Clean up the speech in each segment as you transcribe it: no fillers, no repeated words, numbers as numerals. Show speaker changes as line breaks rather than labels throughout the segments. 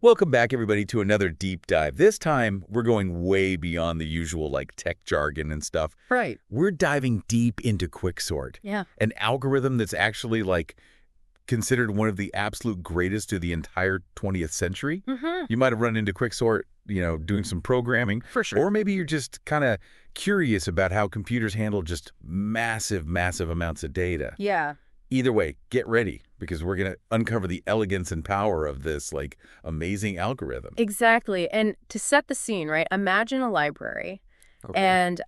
Welcome back, everybody, to another deep dive. This time, we're going way beyond the usual, tech jargon and stuff.
Right.
We're diving deep into Quicksort,
Yeah.
an algorithm that's actually, considered one of the absolute greatest of the entire 20th century.
Mm-hmm.
You might have run into Quicksort, doing some programming.
For sure.
Or maybe you're just kind of curious about how computers handle just massive, massive amounts of data.
Yeah.
Either way, get ready, because we're going to uncover the elegance and power of this, amazing algorithm.
Exactly. And to set the scene, right, imagine a library and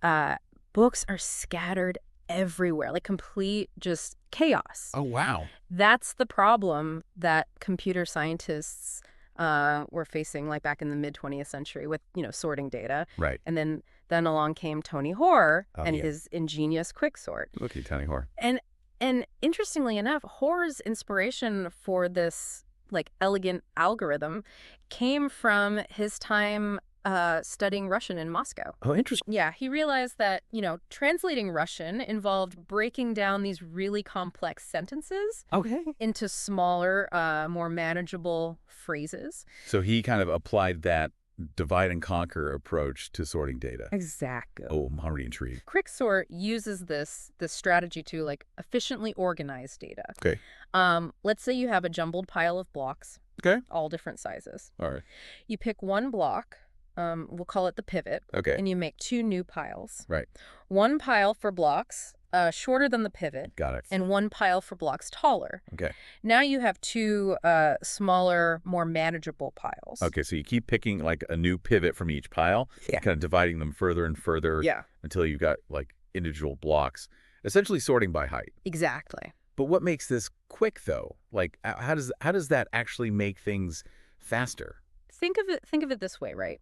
books are scattered everywhere, like complete just chaos.
Oh, wow.
That's the problem that computer scientists were facing like back in the mid-20th century with, sorting data.
Right.
And then along came Tony Hoare and
yeah.
his ingenious Quicksort.
Okay, Tony Hoare.
And interestingly enough, Hoare's inspiration for this elegant algorithm came from his time studying Russian in Moscow.
Oh, interesting.
Yeah, he realized that, translating Russian involved breaking down these really complex sentences into smaller, more manageable phrases.
So he kind of applied that divide and conquer approach to sorting data.
Exactly.
Oh, I'm already intrigued.
Quicksort uses this strategy to efficiently organize data.
Okay.
Let's say you have a jumbled pile of blocks.
Okay.
All different sizes.
All right.
You pick one block, we'll call it the pivot.
Okay.
And you make two new piles.
Right.
One pile for blocks shorter than the pivot.
Got it.
And one pile for blocks taller.
Okay.
Now you have two smaller, more manageable piles.
Okay, so you keep picking a new pivot from each pile, kind of dividing them further and further until you've got individual blocks, essentially sorting by height.
Exactly.
But what makes this quick, though? How does that actually make things faster?
Think of it this way, right?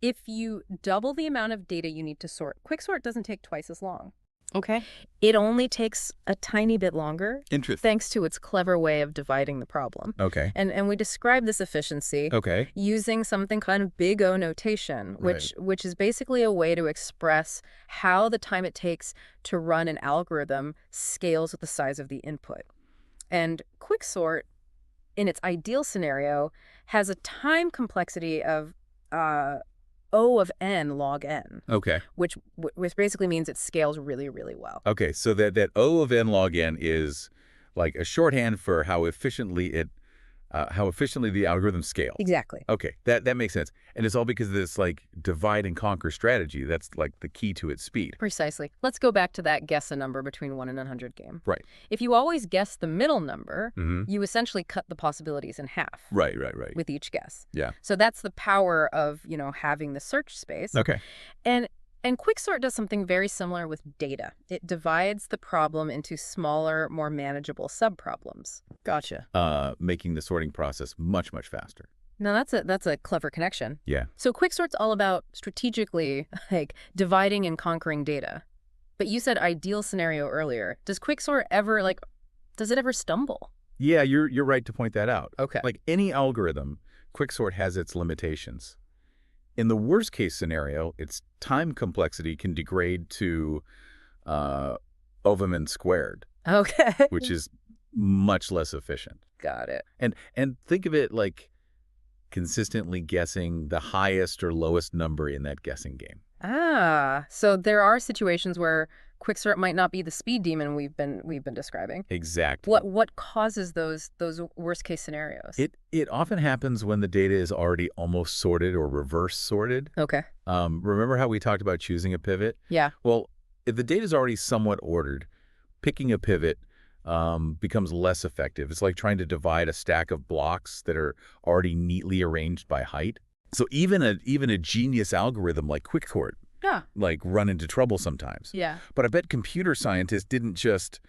If you double the amount of data you need to sort, Quicksort doesn't take twice as long.
Okay.
It only takes a tiny bit longer.
Interesting.
Thanks to its clever way of dividing the problem.
Okay.
And we describe this efficiency using something kind of big O notation, which is basically a way to express how the time it takes to run an algorithm scales with the size of the input. And Quicksort, in its ideal scenario, has a time complexity of O of n log n.
Okay.
Which basically means it scales really, really well.
Okay, so that O of n log n is a shorthand for how efficiently the algorithm scales.
Exactly.
Okay, that makes sense. And it's all because of this divide and conquer strategy. That's the key to its speed.
Precisely. Let's go back to that guess a number between 1 and 100 game.
Right.
If you always guess the middle number, you essentially cut the possibilities in half.
Right.
With each guess.
Yeah.
So that's the power of, having the search space.
Okay.
And Quicksort does something very similar with data. It divides the problem into smaller, more manageable subproblems.
Gotcha.
Making the sorting process much, much faster.
Now, that's a clever connection.
Yeah.
So Quicksort's all about strategically, dividing and conquering data. But you said ideal scenario earlier. Does Quicksort ever, does it ever stumble?
Yeah, you're right to point that out.
Okay.
Any algorithm, Quicksort has its limitations. In the worst case scenario, its time complexity can degrade to Overman squared.
Okay.
Which is much less efficient.
Got it.
And think of it like consistently guessing the highest or lowest number in that guessing game.
So there are situations where Quicksort might not be the speed demon we've been describing.
Exactly.
What causes those worst case scenarios?
It often happens when the data is already almost sorted or reverse sorted.
Okay.
Remember how we talked about choosing a pivot?
Yeah.
Well, if the data is already somewhat ordered, picking a pivot becomes less effective. It's like trying to divide a stack of blocks that are already neatly arranged by height. So even a genius algorithm like Quicksort run into trouble sometimes.
Yeah.
But I bet computer scientists didn't just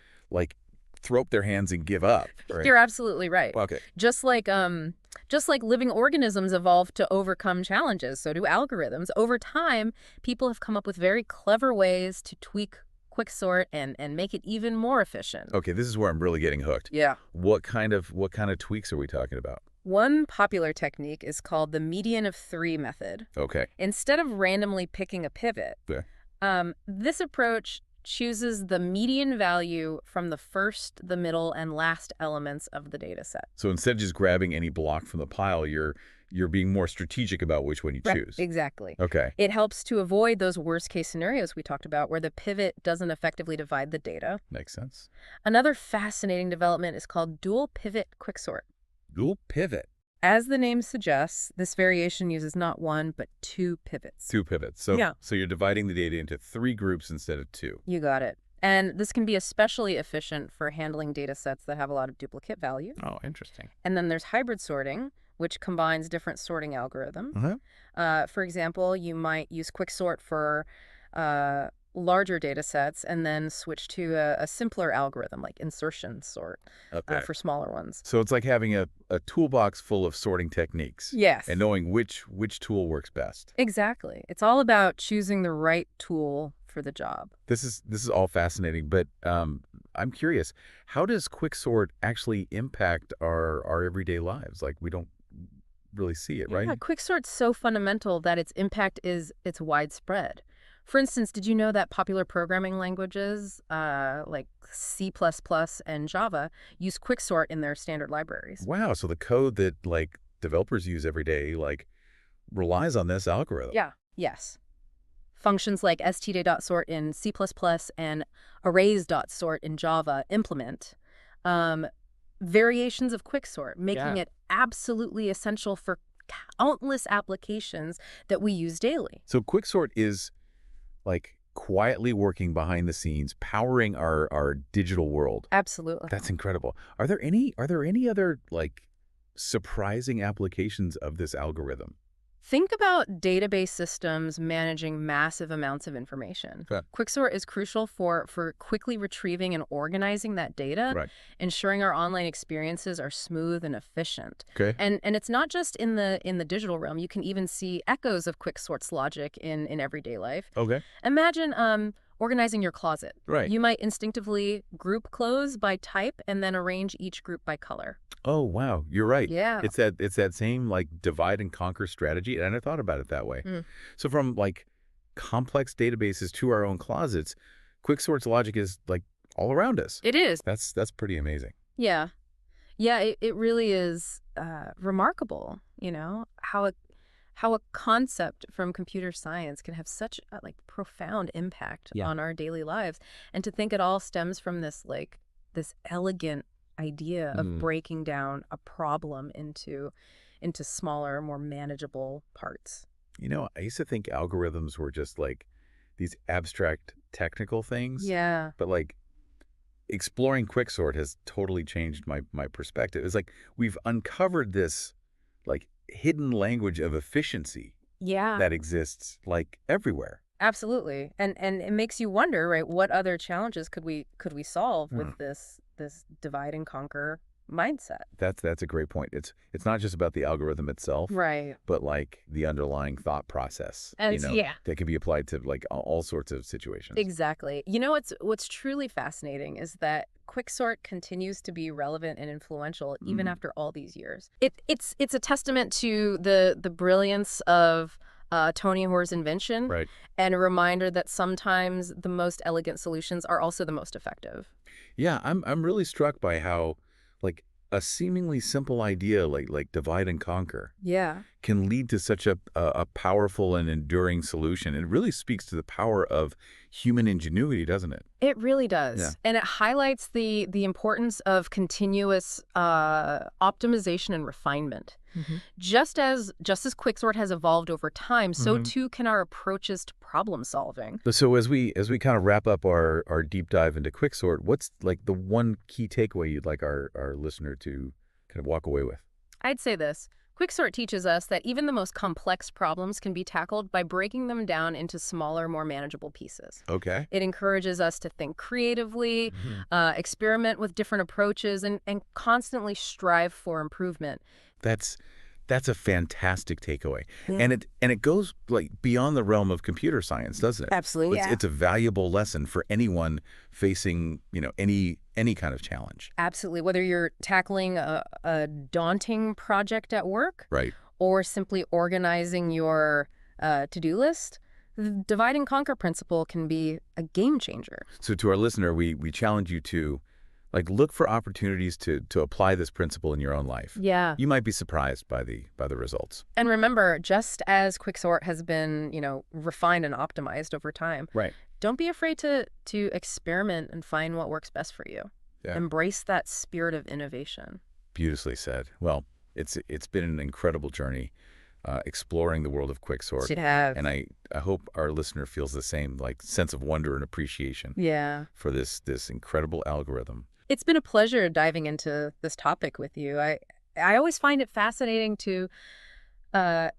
throw up their hands and give up. Right?
You're absolutely right.
Okay.
Just like living organisms evolve to overcome challenges, so do algorithms. Over time, people have come up with very clever ways to tweak Quicksort and make it even more efficient.
Okay, this is where I'm really getting hooked.
Yeah.
What kind of tweaks are we talking about?
One popular technique is called the median of 3 method.
Okay.
Instead of randomly picking a pivot, this approach chooses the median value from the first, the middle, and last elements of the data set.
So instead of just grabbing any block from the pile, you're being more strategic about which one you
Right.
choose.
Exactly.
Okay.
It helps to avoid those worst-case scenarios we talked about where the pivot doesn't effectively divide the data.
Makes sense.
Another fascinating development is called dual pivot quicksort.
Dual pivot.
As the name suggests, this variation uses not one, but two pivots.
Two pivots. So,
Yeah.
so you're dividing the data into 3 groups instead of 2.
You got it. And this can be especially efficient for handling data sets that have a lot of duplicate value.
Oh, interesting.
And then there's hybrid sorting, which combines different sorting algorithms. For example, you might use quicksort for larger data sets and then switch to a simpler algorithm like insertion sort for smaller ones.
So it's like having a toolbox full of sorting techniques.
Yes.
And knowing which tool works best.
Exactly. It's all about choosing the right tool for the job.
This is all fascinating, but I'm curious, how does quicksort actually impact our everyday lives? Like, we don't really see it, right?
Yeah, quicksort's so fundamental that its impact is it's widespread. For instance, did you know that popular programming languages like C++ and Java use quicksort in their standard libraries?
Wow, so the code that like developers use every day like relies on this algorithm.
Yeah. Yes. Functions like std.sort in C++ and arrays.sort in Java implement variations of quicksort, making it absolutely essential for countless applications that we use daily.
So quicksort is like quietly working behind the scenes, powering our digital world.
Absolutely.
That's incredible. Are there any other like surprising applications of this algorithm?
Think about database systems managing massive amounts of information.
Okay.
Quicksort is crucial for quickly retrieving and organizing that data,
Right.
ensuring our online experiences are smooth and efficient.
Okay.
And it's not just in the digital realm. You can even see echoes of Quicksort's logic in everyday life.
Okay.
Imagine organizing your closet.
Right.
You might instinctively group clothes by type and then arrange each group by color.
Oh, wow. You're right.
Yeah.
It's that same like divide and conquer strategy. And I never thought about it that way.
Mm.
So from like complex databases to our own closets, Quicksort's logic is like all around us.
It is.
That's pretty amazing.
Yeah. Yeah, it really is remarkable, how a concept from computer science can have such a profound impact on our daily lives. And to think it all stems from this elegant idea of breaking down a problem into smaller, more manageable parts.
I used to think algorithms were just like these abstract technical things.
Yeah.
But like exploring Quicksort has totally changed my perspective. It's like we've uncovered this like hidden language of efficiency that exists like everywhere.
Absolutely. And it makes you wonder, right, what other challenges could we solve with this divide and conquer mindset?
That's a great point. It's not just about the algorithm itself,
Right.
but like the underlying thought process,
And
that can be applied to like all sorts of situations.
Exactly. What's truly fascinating is that Quicksort continues to be relevant and influential even after all these years. It's a testament to the brilliance of Tony Hoare's invention,
Right.
and a reminder that sometimes the most elegant solutions are also the most effective.
Yeah, I'm really struck by how like a seemingly simple idea like divide and conquer can lead to such a powerful and enduring solution. It really speaks to the power of human ingenuity, doesn't it?
It really does.
Yeah.
And it highlights the importance of continuous optimization and refinement. Just as Quicksort has evolved over time, so too can our approaches to problem solving.
So as we kind of wrap up our deep dive into Quicksort, what's like the one key takeaway you'd like our listener to kind of walk away with?
I'd say this. Quicksort teaches us that even the most complex problems can be tackled by breaking them down into smaller, more manageable pieces.
Okay.
It encourages us to think creatively, experiment with different approaches, and constantly strive for improvement.
That's a fantastic takeaway. And it goes like beyond the realm of computer science, doesn't it?
Absolutely.
It's a valuable lesson for anyone facing, any kind of challenge.
Absolutely. Whether you're tackling a daunting project at work,
Right.
or simply organizing your to-do list, The divide and conquer principle can be a game changer.
So to our listener, we challenge you to look for opportunities to apply this principle in your own life.
Yeah.
You might be surprised by the results.
And remember, just as Quicksort has been, refined and optimized over time,
Right.
don't be afraid to experiment and find what works best for you.
Yeah.
Embrace that spirit of innovation.
Beautifully said. Well, it's been an incredible journey exploring the world of Quicksort.
Should have.
And I hope our listener feels the same sense of wonder and appreciation for this incredible algorithm.
It's been a pleasure diving into this topic with you. I always find it fascinating to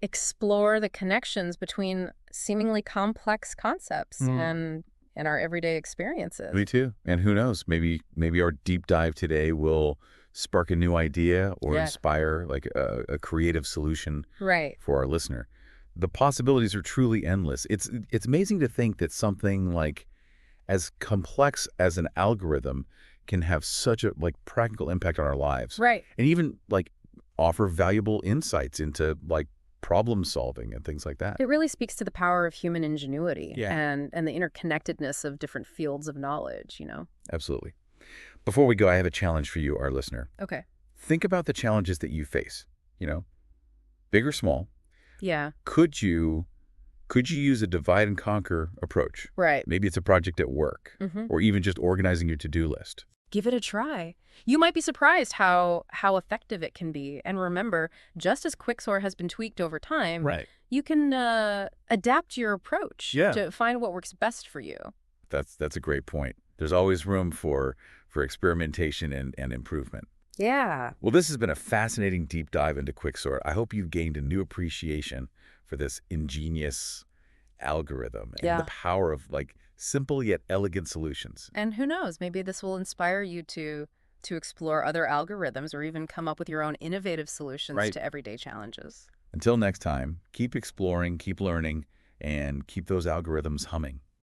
explore the connections between seemingly complex concepts and our everyday experiences.
Me too. And who knows, maybe our deep dive today will spark a new idea or inspire a creative solution for our listener. The possibilities are truly endless. It's amazing to think that something as complex as an algorithm can have such a practical impact on our lives.
Right.
And even offer valuable insights into problem solving and things like that.
It really speaks to the power of human ingenuity
Yeah.
and the interconnectedness of different fields of knowledge,
Absolutely. Before we go, I have a challenge for you, our listener.
Okay.
Think about the challenges that you face, big or small.
Yeah.
Could you use a divide and conquer approach?
Right.
Maybe it's a project at work or even just organizing your to-do list.
Give it a try. You might be surprised how effective it can be. And remember, just as Quicksort has been tweaked over time, you can adapt your approach to find what works best for you.
That's a great point. There's always room for experimentation and improvement.
Yeah.
Well, this has been a fascinating deep dive into Quicksort. I hope you've gained a new appreciation for this ingenious algorithm and the power of simple yet elegant solutions.
And who knows, maybe this will inspire you to explore other algorithms or even come up with your own innovative solutions to everyday challenges.
Until next time, keep exploring, keep learning, and keep those algorithms humming.